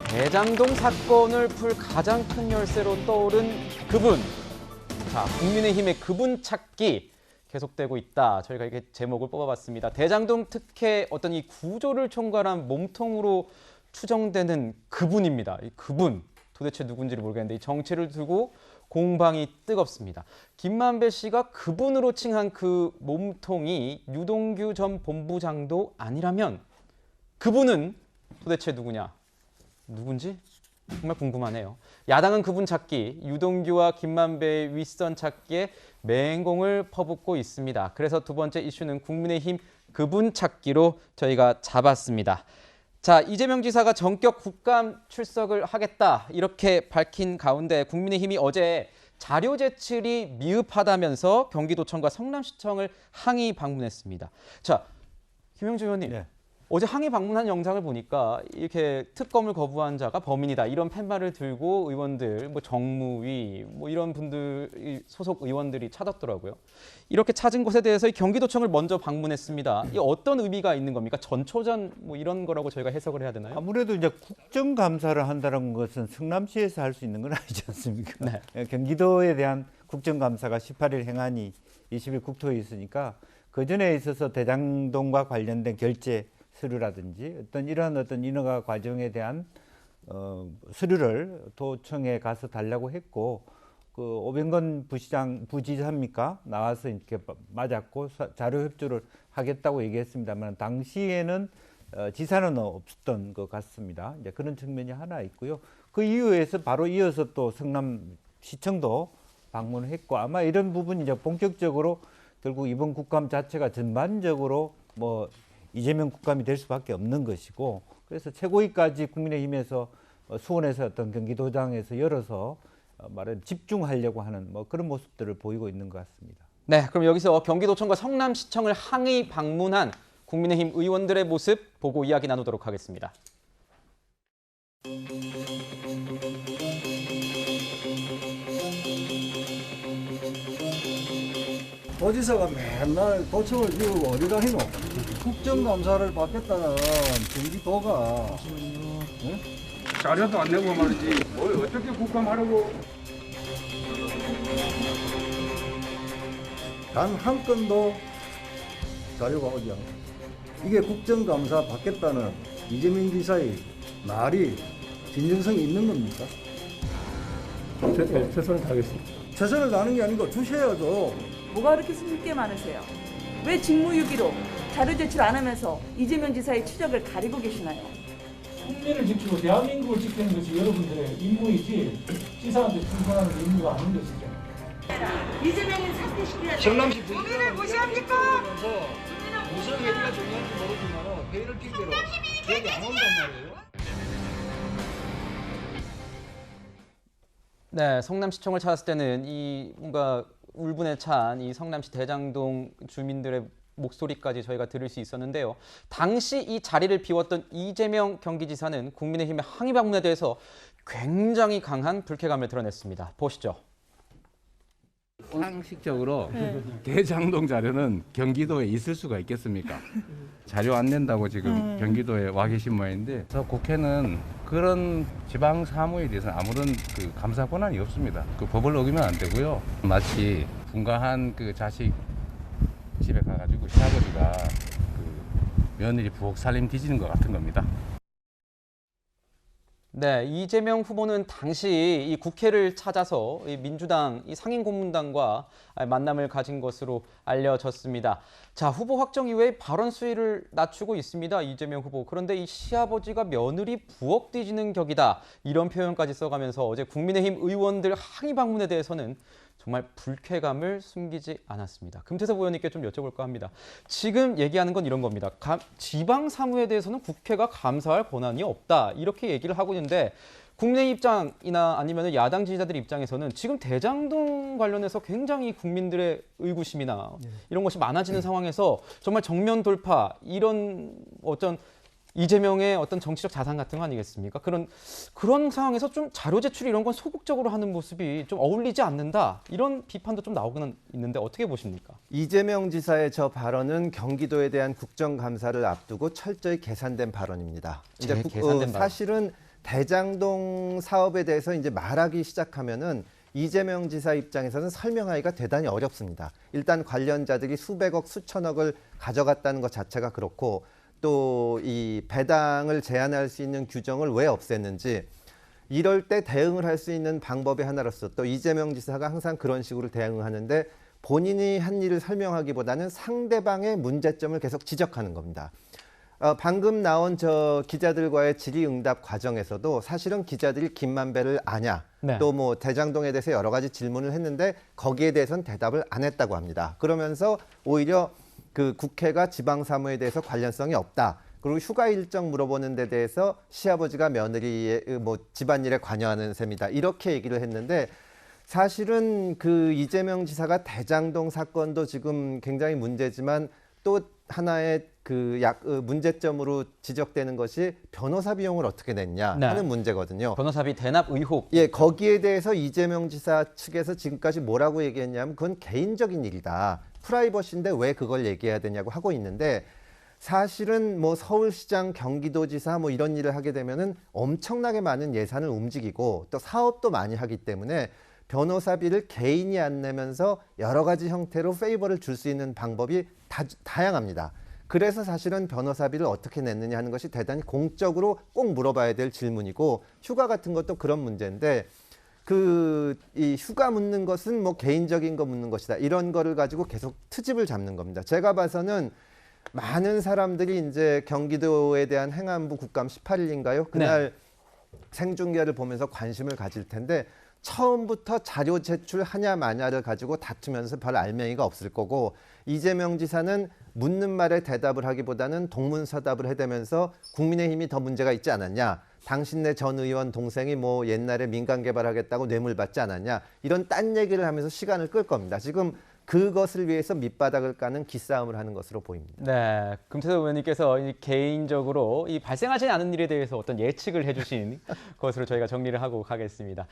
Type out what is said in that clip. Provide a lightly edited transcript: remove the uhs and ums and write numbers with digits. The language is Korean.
대장동 사건을 풀 가장 큰 열쇠로 떠오른 그분. 자, 국민의힘의 그분 찾기 계속되고 있다. 저희가 이렇게 제목을 뽑아봤습니다. 대장동 특혜 어떤 이 구조를 총괄한 몸통으로 추정되는 그분입니다. 이 그분 도대체 누군지를 모르겠는데 이 정체를 두고 공방이 뜨겁습니다. 김만배 씨가 그분으로 칭한 그 몸통이 유동규 전 본부장도 아니라면 그분은 도대체 누구냐? 누군지 정말 궁금하네요. 야당은 그분 찾기, 유동규와 김만배의 윗선 찾기에 맹공을 퍼붓고 있습니다. 그래서 두 번째 이슈는 국민의힘 그분 찾기로 저희가 잡았습니다. 자, 이재명 지사가 전격 국감 출석을 하겠다 이렇게 밝힌 가운데 국민의힘이 어제 자료 제출이 미흡하다면서 경기도청과 성남시청을 항의 방문했습니다. 자, 김영주 의원님. 네. 어제 항의 방문한 영상을 보니까 이렇게 특검을 거부한 자가 범인이다 이런 팻말을 들고 의원들, 뭐 정무위, 뭐 이런 분들 소속 의원들이 찾았더라고요. 이렇게 찾은 것에 대해서 경기도청을 먼저 방문했습니다. 이 어떤 의미가 있는 겁니까? 전초전 뭐 이런 거라고 저희가 해석을 해야 되나요? 아무래도 이제 국정감사를 한다는 것은 성남시에서 할 수 있는 건 아니지 않습니까? 네. 경기도에 대한 국정감사가 18일 행안위, 20일 국토에 있으니까 그 전에 있어서 대장동과 관련된 결재 서류라든지 어떤 이러한 어떤 인허가 과정에 대한 서류를 도청에 가서 달라고 했고 그 오병건 부지사입니까? 나와서 이렇게 맞았고 자료 협조를 하겠다고 얘기했습니다만 당시에는 지사는 없었던 것 같습니다. 이제 그런 측면이 하나 있고요. 그 이후에서 바로 이어서 또 성남시청도 방문을 했고 아마 이런 부분이 이제 본격적으로 결국 이번 국감 자체가 전반적으로 뭐 이재명 국감이 될 수밖에 없는 것이고 그래서 최고위까지 국민의힘에서 수원에서 어떤 경기도장에서 열어서 말하자면 집중하려고 하는 뭐 그런 모습들을 보이고 있는 것 같습니다. 네, 그럼 여기서 경기도청과 성남시청을 항의 방문한 국민의힘 의원들의 모습 보고 이야기 나누도록 하겠습니다. 도지사가 맨날 도청을 비우고 어디 가시노? 국정감사를 받겠다는 경기도가 네? 자료도 안 내고 말이지 뭘 어떻게 국감하라고. 단 한 건도 자료가 오지 않고 이게 국정감사 받겠다는 이재명 지사의 말이 진정성이 있는 겁니까? 최선을 다하겠습니다. 최선을 다하는 게 아니고 주셔야죠. 뭐가 그렇게 숨길 게 많으세요? 왜 직무유기로 자료 제출 안 하면서 이재명 지사의 추적을 가리고 계시나요? 국민을 지키고 대한민국을 지키는 것이 여러분들의 임무이지 지사한테 충성하는 임무가 아닌 것이죠. 이재명이 사퇴시켜야 성남시 국민을 무시합니까? 무슨 회의가 중요한지 모르지만 회의를 핑계로 여기 안 온단 말이에요. 네, 성남시청을 찾았을 때는 이 뭔가 울분에 찬 이 성남시 대장동 주민들의 목소리까지 저희가 들을 수 있었는데요. 당시 이 자리를 비웠던 이재명 경기지사는 국민의힘의 항의 방문에 대해서 굉장히 강한 불쾌감을 드러냈습니다. 보시죠. 상식적으로 대장동 자료는 경기도에 있을 수가 있겠습니까? 자료 안 낸다고 지금 경기도에 와 계신 모양인데 그래서 국회는 그런 지방 사무에 대해서는 아무런 그 감사 권한이 없습니다. 그 법을 어기면 안 되고요. 마치 분가한 그 자식 집에 가가지고 시아버지가 그 며느리 부엌 살림 뒤지는 것 같은 겁니다. 네, 이재명 후보는 당시 이 국회를 찾아서 이 민주당 이 상임고문단과 만남을 가진 것으로 알려졌습니다. 자, 후보 확정 이후에 발언 수위를 낮추고 있습니다. 이재명 후보. 그런데 이 시아버지가 며느리 부엌 뒤지는 격이다. 이런 표현까지 써가면서 어제 국민의힘 의원들 항의 방문에 대해서는 정말 불쾌감을 숨기지 않았습니다. 금태섭 의원님께 좀 여쭤볼까 합니다. 지금 얘기하는 건 이런 겁니다. 지방 사무에 대해서는 국회가 감사할 권한이 없다. 이렇게 얘기를 하고 있는데 국민의 입장이나 아니면 야당 지지자들 입장에서는 지금 대장동 관련해서 굉장히 국민들의 의구심이나 이런 것이 많아지는 상황에서 정말 정면 돌파 이런 어떤 이재명의 어떤 정치적 자산 같은 거 아니겠습니까? 그런 상황에서 좀 자료 제출 이런 건 소극적으로 하는 모습이 좀 어울리지 않는다. 이런 비판도 좀 나오고는 있는데 어떻게 보십니까? 이재명 지사의 저 발언은 경기도에 대한 국정감사를 앞두고 철저히 계산된 발언입니다. 계산된 사실은 대장동 사업에 대해서 이제 말하기 시작하면은 이재명 지사 입장에서는 설명하기가 대단히 어렵습니다. 일단 관련자들이 수백억, 수천억을 가져갔다는 것 자체가 그렇고 또 이 배당을 제한할 수 있는 규정을 왜 없앴는지 이럴 때 대응을 할 수 있는 방법의 하나로서 또 이재명 지사가 항상 그런 식으로 대응하는데 본인이 한 일을 설명하기보다는 상대방의 문제점을 계속 지적하는 겁니다. 방금 나온 저 기자들과의 질의응답 과정에서도 사실은 기자들이 김만배를 아냐 네. 또 뭐 대장동에 대해서 여러 가지 질문을 했는데 거기에 대해서는 대답을 안 했다고 합니다. 그러면서 오히려 그 국회가 지방사무에 대해서 관련성이 없다. 그리고 휴가 일정 물어보는 데 대해서 시아버지가 며느리의 뭐 집안일에 관여하는 셈이다. 이렇게 얘기를 했는데 사실은 그 이재명 지사가 대장동 사건도 지금 굉장히 문제지만 또 하나의 그 문제점으로 지적되는 것이 변호사 비용을 어떻게 냈냐 네. 하는 문제거든요. 변호사비 대납 의혹. 예, 거기에 대해서 이재명 지사 측에서 지금까지 뭐라고 얘기했냐면 그건 개인적인 일이다. 프라이버시인데 왜 그걸 얘기해야 되냐고 하고 있는데 사실은 뭐 서울시장, 경기도지사 뭐 이런 일을 하게 되면은 엄청나게 많은 예산을 움직이고 또 사업도 많이 하기 때문에 변호사비를 개인이 안 내면서 여러 가지 형태로 페이버를 줄 수 있는 방법이 다양합니다. 그래서 사실은 변호사비를 어떻게 냈느냐 하는 것이 대단히 공적으로 꼭 물어봐야 될 질문이고 휴가 같은 것도 그런 문제인데 이 휴가 묻는 것은 뭐 개인적인 거 묻는 것이다. 이런 거를 가지고 계속 트집을 잡는 겁니다. 제가 봐서는 많은 사람들이 이제 경기도에 대한 행안부 국감 18일인가요? 그날 생중계를 보면서 관심을 가질 텐데 처음부터 자료 제출하냐 마냐를 가지고 다투면서 별 알맹이가 없을 거고 이재명 지사는 묻는 말에 대답을 하기보다는 동문서답을 해대면서 국민의힘이 더 문제가 있지 않았냐. 당신네 전 의원 동생이 뭐 옛날에 민간 개발하겠다고 뇌물 받지 않았냐. 이런 딴 얘기를 하면서 시간을 끌 겁니다. 지금 그것을 위해서 밑바닥을 까는 기싸움을 하는 것으로 보입니다. 네, 금태섭 의원님께서 개인적으로 이 발생하지 않은 일에 대해서 어떤 예측을 해주신 것으로 저희가 정리를 하고 가겠습니다.